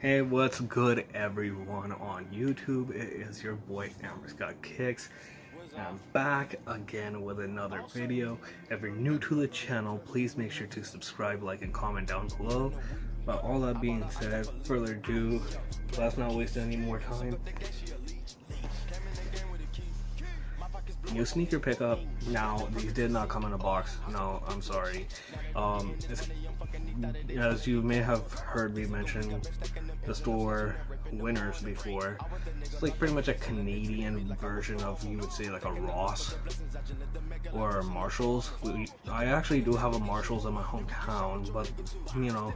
Hey, what's good everyone on YouTube? It is your boy Amber's Got Kicks, and I'm back again with another video. If you're new to the channel, please make sure to subscribe, like, and comment down below. But all that being said, further ado, let's not waste any more time. New sneaker pickup. Now, these did not come in a box. No, I'm sorry. As you may have heard me mention the store Winners before, it's like pretty much a Canadian version of, you would say, like a Ross or a Marshalls. I actually do have a Marshalls in my hometown, but you know,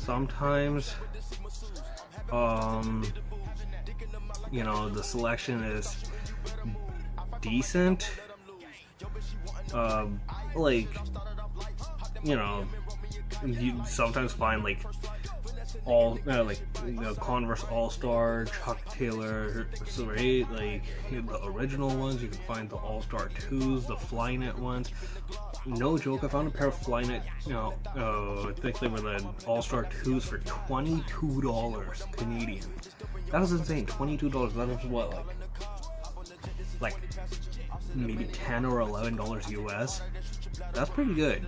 sometimes you know, the selection is decent. Like, you know, you sometimes find like Converse All-Star, Chuck Taylor, so right, like the original ones. You can find the All-Star 2s, the Flynet ones. No joke, I found a pair of Flynet, I think they were the All-Star 2s for $22 Canadian. That was insane. $22. That was what, like maybe $10 or $11 US. That's pretty good.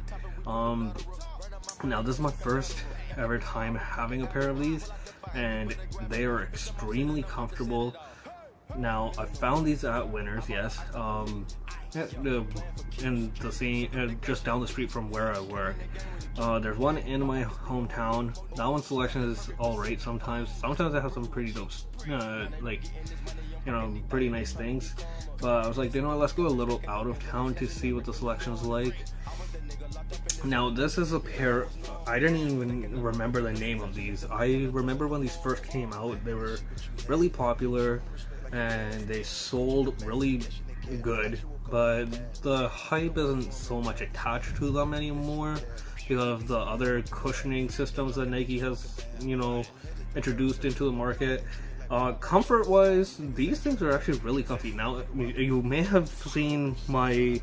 Now this is my first ever time having a pair of these, and they are extremely comfortable. Now I found these at Winners, yes, in the same, just down the street from where I work. There's one in my hometown. That one's selection is alright sometimes. Sometimes I have some pretty dope, like, you know, pretty nice things. But I was like, you know what, let's go a little out of town to see what the selection's like. Now this is a pair, I didn't even remember the name of these. I remember when these first came out, they were really popular and they sold really good, but the hype isn't so much attached to them anymore because of the other cushioning systems that Nike has, you know, introduced into the market. Comfort wise, these things are actually really comfy. Now you may have seen my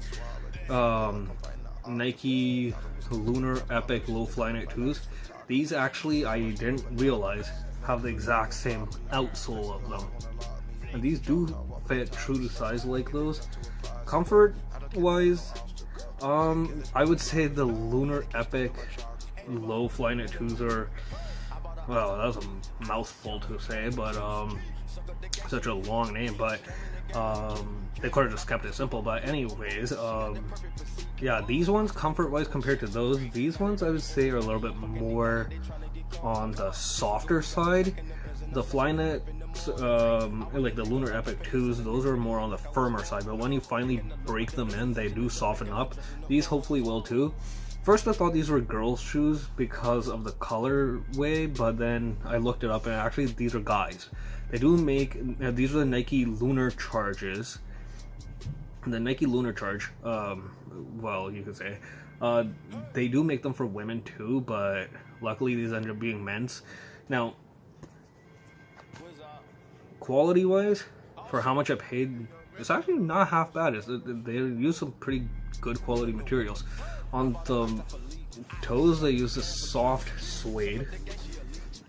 Nike Lunar Epic Low Flynet 2s. These actually, I didn't realize, have the exact same outsole of them, and these do fit true to size like those. Comfort wise, I would say the Lunar Epic Low Flynet 2s are, well, that was a mouthful to say, but such a long name, but they could have just kept it simple. But anyways, yeah, these ones, comfort wise, compared to those, these ones I would say are a little bit more on the softer side. The Flynet, like the Lunar Epic 2s, those are more on the firmer side, but when you finally break them in, they do soften up. These hopefully will too. First I thought these were girls' shoes because of the colorway, but then I looked it up and actually these are guys. They do make, these are the Nike Lunar Charges. The Nike Lunar Charge, well, you could say, they do make them for women too, but luckily these ended up being men's. Now, quality wise, for how much I paid, it's actually not half bad. They use some pretty good quality materials. On the toes, they use this soft suede.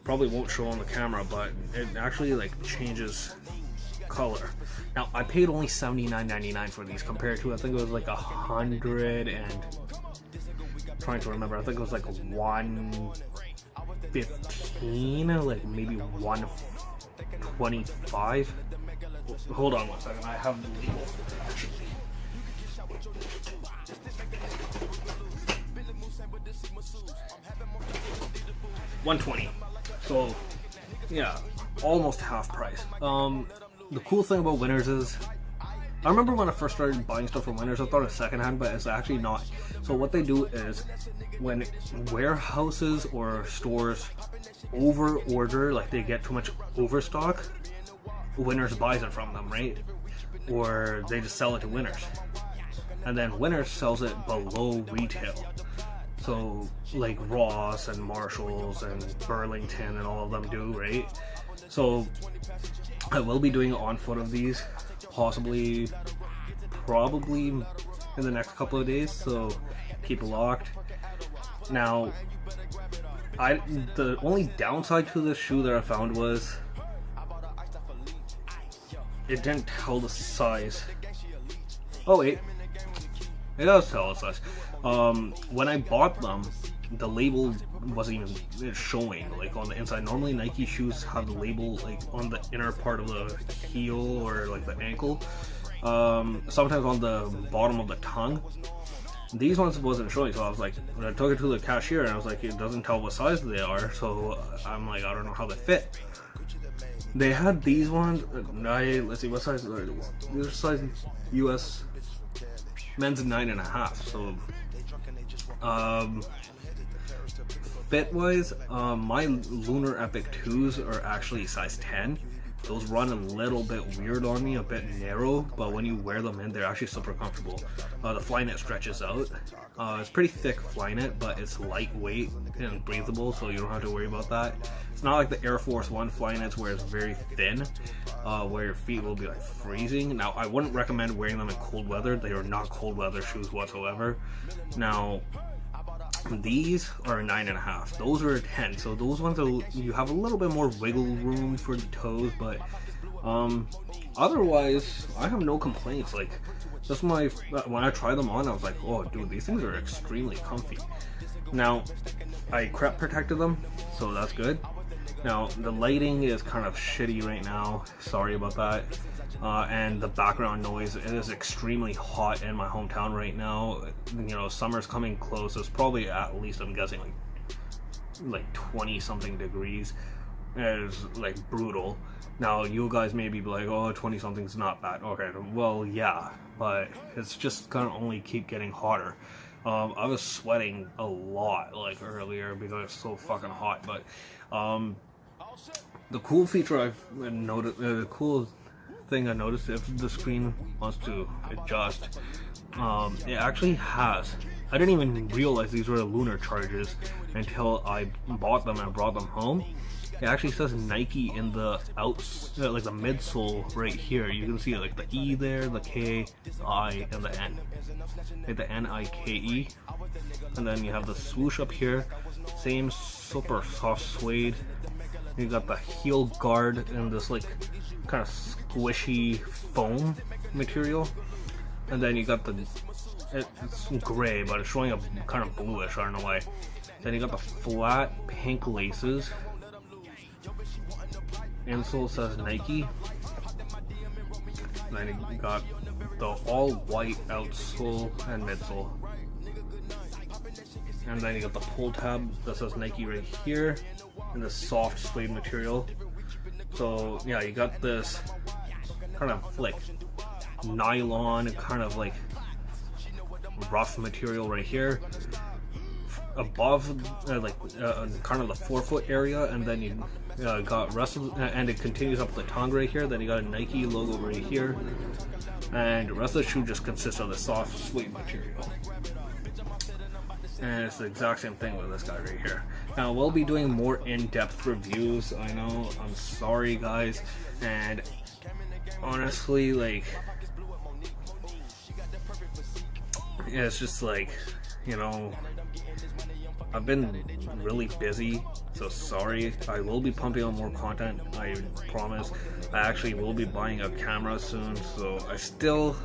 Probably won't show on the camera, but it actually like changes color. Now I paid only $79.99 for these compared to, I think it was like 100 and, trying to remember, I think it was like 115, like maybe 125. Hold on one second, I have the legal actually. 120. So yeah, almost half price. The cool thing about Winners is, I remember when I first started buying stuff from Winners, I thought it was secondhand, but it's actually not. So what they do is, when warehouses or stores over order, like they get too much overstock, Winners buys it from them, right? Or they just sell it to Winners, and then Winners sells it below retail. So like Ross and Marshalls and Burlington and all of them do, right? So I will be doing on foot of these, probably in the next couple of days, so keep it locked. Now The only downside to this shoe that I found was it didn't tell the size. Oh wait, it does tell the size. When I bought them, the label wasn't even showing like on the inside. Normally Nike shoes have the label like on the inner part of the heel or like the ankle, sometimes on the bottom of the tongue. These ones wasn't showing, so I was like, when I took it to the cashier and I was like, it doesn't tell what size they are, so I'm like, I don't know how they fit. They had these ones. Let's see, what size are these? These are size US men's 9.5. So fit wise, my Lunar Epic 2s are actually size 10. Those run a little bit weird on me, a bit narrow, but when you wear them in, they're actually super comfortable. The Flyknit stretches out. It's pretty thick Flyknit, but it's lightweight and breathable, so you don't have to worry about that. It's not like the Air Force One Flyknits where it's very thin, where your feet will be like freezing. Now, I wouldn't recommend wearing them in cold weather. They are not cold weather shoes whatsoever. Now, these are a 9.5. Those are a 10. So those ones are, you have a little bit more wiggle room for the toes, but otherwise I have no complaints. Like, just when I tried them on, I was like, oh dude, these things are extremely comfy. Now, I crep protected them, so that's good. Now the lighting is kind of shitty right now, sorry about that. And the background noise, it is extremely hot in my hometown right now. You know, summer's coming close. It's probably at least, I'm guessing, like 20 something degrees. It's like brutal. Now you guys may be like, oh, 20 something's not bad. Okay, well yeah, but it's just gonna only keep getting hotter. I was sweating a lot like earlier because it's so fucking hot. But the cool feature I've noticed, the cool thing I noticed, if the screen wants to adjust, it actually has. I didn't even realize these were the Lunar charges until I bought them and brought them home. It actually says Nike in the like the midsole right here. You can see like the E there, the K, the I, and the N. Like the N-I-K-E. And then you have the swoosh up here. Same super soft suede. You got the heel guard in this like kind of squishy foam material. And then you got it's gray, but it's showing a kind of bluish, I don't know why. Then you got the flat pink laces. Insole says Nike. Then you got the all white outsole and midsole. And then you got the pull tab that says Nike right here in the soft suede material. So yeah, you got this kind of like nylon, kind of like rough material right here. Above kind of the forefoot area, and then you got rest of, and it continues up the tongue right here. Then you got a Nike logo right here, and the rest of the shoe just consists of the soft suede material. And it's the exact same thing with this guy right here. Now we'll be doing more in-depth reviews. I know, I'm sorry guys, and honestly, like, yeah, it's just like, you know, I've been really busy, so sorry. I will be pumping out more content, I promise. I actually will be buying a camera soon, so I still...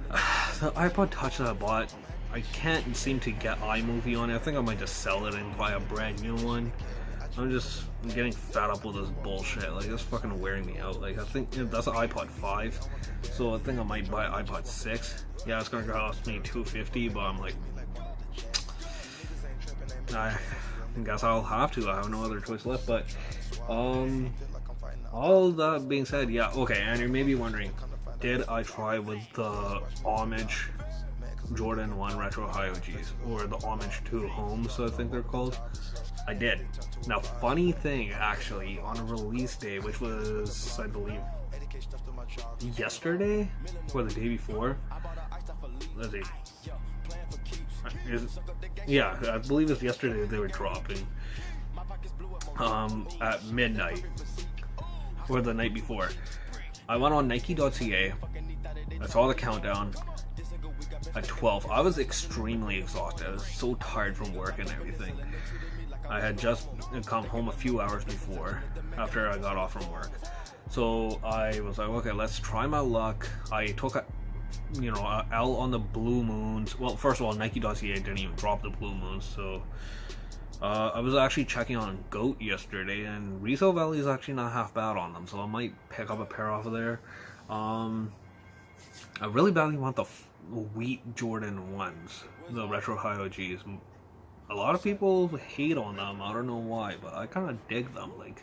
the iPod Touch that I bought, I can't seem to get iMovie on it. I think I might just sell it and buy a brand new one. I'm getting fed up with this bullshit. Like, it's fucking wearing me out. Like, I think that's an iPod 5, so I think I might buy an iPod 6. Yeah, it's gonna cost me $250, but I'm like, I guess I'll have to. I have no other choice left. But all that being said, yeah, okay. And you're maybe wondering, did I try with the Homage Jordan 1 Retro High OGs, or the Homage 2 Homes, I think they're called? I did. Now, funny thing, actually, on a release day, which was, I believe, yesterday or the day before. Let's see. Yeah, I believe it's yesterday they were dropping at midnight or the night before. I went on Nike.ca. I saw the countdown at 12. I was extremely exhausted. I was so tired from work and everything. I had just come home a few hours before, after I got off from work. So I was like, okay, let's try my luck. I took a L on the blue moons. Well, first of all, Nike.ca didn't even drop the blue moons, so I was actually checking on GOAT yesterday, and resale value is actually not half bad on them, so I might pick up a pair off of there. I really badly want the wheat Jordan 1s, the retro high OGs. A lot of people hate on them, I don't know why, but I kind of dig them. Like,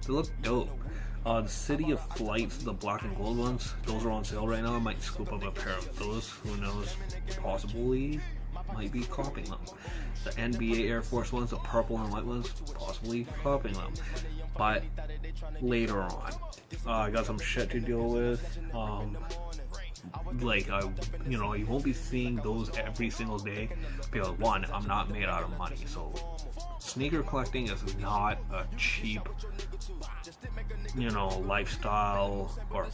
they look dope. The City of Flights, the black and gold ones, those are on sale right now. I might scoop up a pair of those, who knows, possibly might be copying them. The NBA Air Force ones, the purple and white ones, possibly copying them, but later on. I got some shit to deal with. Like, you won't be seeing those every single day because, one, I'm not made out of money, so sneaker collecting is not a cheap, lifestyle or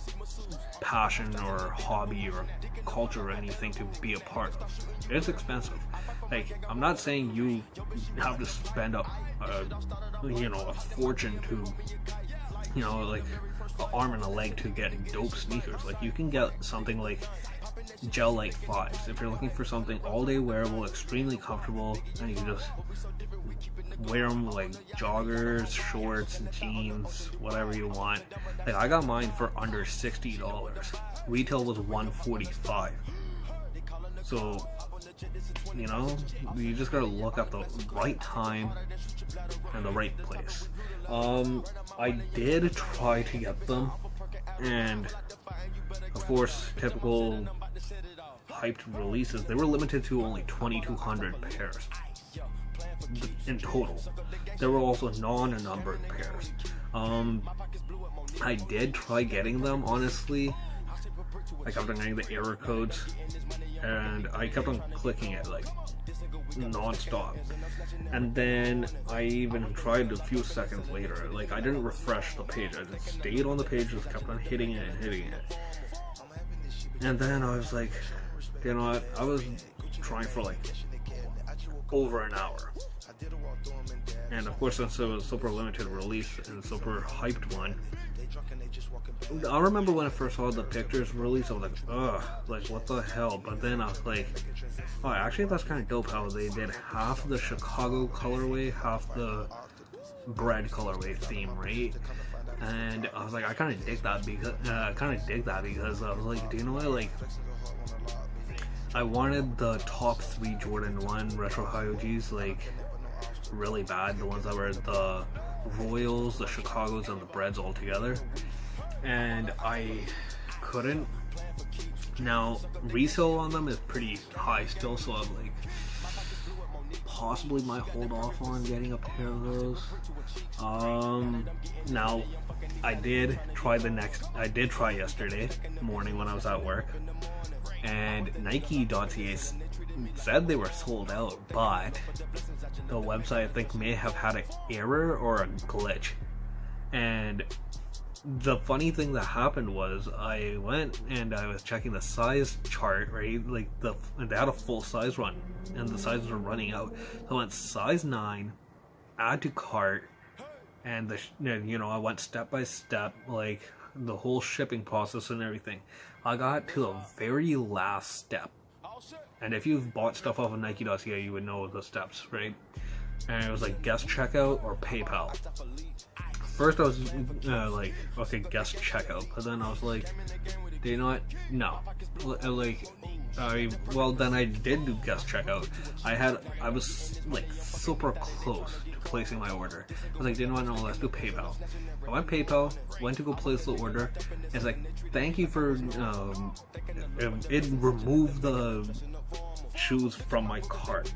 passion or hobby or culture or anything to be a part of. It's expensive. Like, I'm not saying you have to spend a fortune to, like, an arm and a leg to get dope sneakers. Like, you can get something like Gel Light 5s if you're looking for something all day wearable, extremely comfortable, and you can just wear them like joggers, shorts, jeans, whatever you want. Like, I got mine for under $60. Retail was $145. So, you just gotta look at the right time and the right place. I did try to get them, and of course, typical hyped releases, they were limited to only 2,200 pairs in total. There were also non-numbered pairs. I did try getting them, honestly. I kept on getting the error codes, and I kept on clicking it like non-stop, and then I even tried a few seconds later. Like, I didn't refresh the page, I just stayed on the page, just kept on hitting it and hitting it, and then I was like, you know what, I was trying for like over an hour, and of course, since it was super limited release and super hyped one, I remember when I first saw the pictures release, I was like, ugh, like, what the hell? But then I was like, oh, actually, that's kind of dope how they did half the Chicago colorway, half the bread colorway theme, right? And I was like, I kind of dig that because I was like, do you know what? Like, I wanted the top 3 Jordan 1 retro high OGs, like, really bad. The ones that were the Royals, the Chicagos, and the Breads all together. And I couldn't. Now, resale on them is pretty high still, so I'm like, possibly might hold off on getting a pair of those. Now, I did try yesterday morning when I was at work, and Nike.ca said they were sold out, but the website, I think, may have had an error or a glitch. And the funny thing that happened was, I went and I was checking the size chart, right? Like, they had a full size run, and the sizes were running out. So I went size 9, add to cart, and I went step by step, like the whole shipping process and everything. I got to the very last step, and if you've bought stuff off of Nike.ca, you would know the steps, right? And it was like guest checkout or PayPal. First I was like, okay, guest checkout, but then I was like, do you know what? No. Well, then I did do guest checkout. I was like super close to placing my order. I was like, do you know what? No, let's do PayPal. I went PayPal, went to go place the order. It's like, thank you for, it removed the shoes from my cart.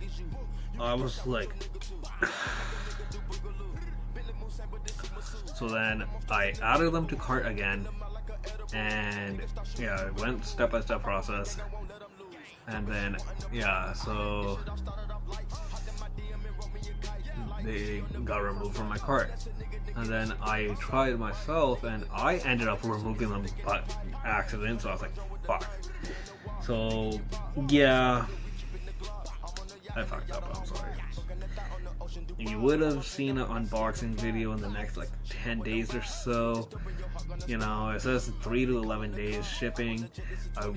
I was like, so then I added them to cart again, and yeah, I went step-by-step process, and then yeah, so they got removed from my cart, and then I tried myself, and I ended up removing them by accident. So I was like, fuck. So yeah, I fucked up, I'm sorry. You would have seen an unboxing video in the next like 10 days or so. You know, it says 3 to 11 days shipping.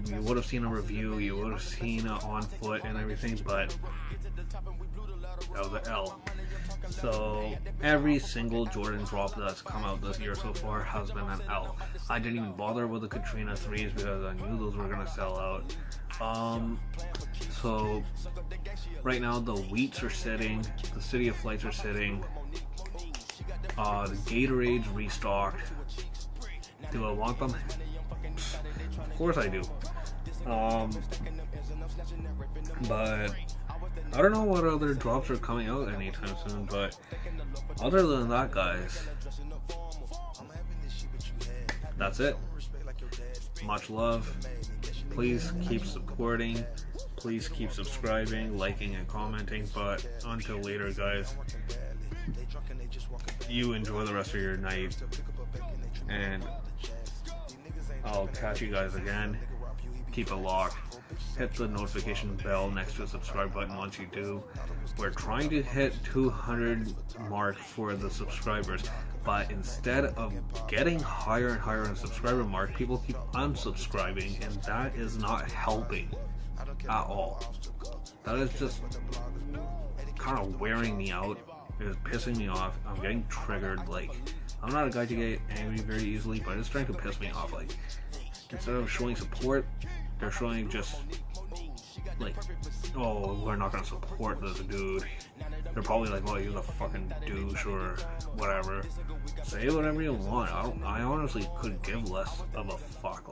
You would have seen a review, you would have seen it on foot and everything, but that was an L. So every single Jordan drop that's come out this year so far has been an L. I didn't even bother with the Katrina 3s because I knew those were gonna sell out. So right now the Wheats are sitting, the City of Flights are sitting, the Gatorades restocked. Do I want them? Of course I do. But I don't know what other drops are coming out anytime soon, but other than that, guys, that's it. Much love. Please keep supporting. Please keep subscribing, liking, and commenting. But until later, guys, you enjoy the rest of your night, and I'll catch you guys again. Keep it locked. Hit the notification bell next to the subscribe button once you do. We're trying to hit 200 mark for the subscribers, but instead of getting higher and higher on the subscriber mark, people keep unsubscribing, and that is not helping at all. That is just kind of wearing me out. It is pissing me off. I'm getting triggered. Like, I'm not a guy to get angry very easily, but it's trying to piss me off. Like, instead of showing support, they're showing just like, oh, we're not gonna support this dude. They're probably like, well, he's a fucking douche or whatever. Say whatever you want. I honestly could give less of a fuck.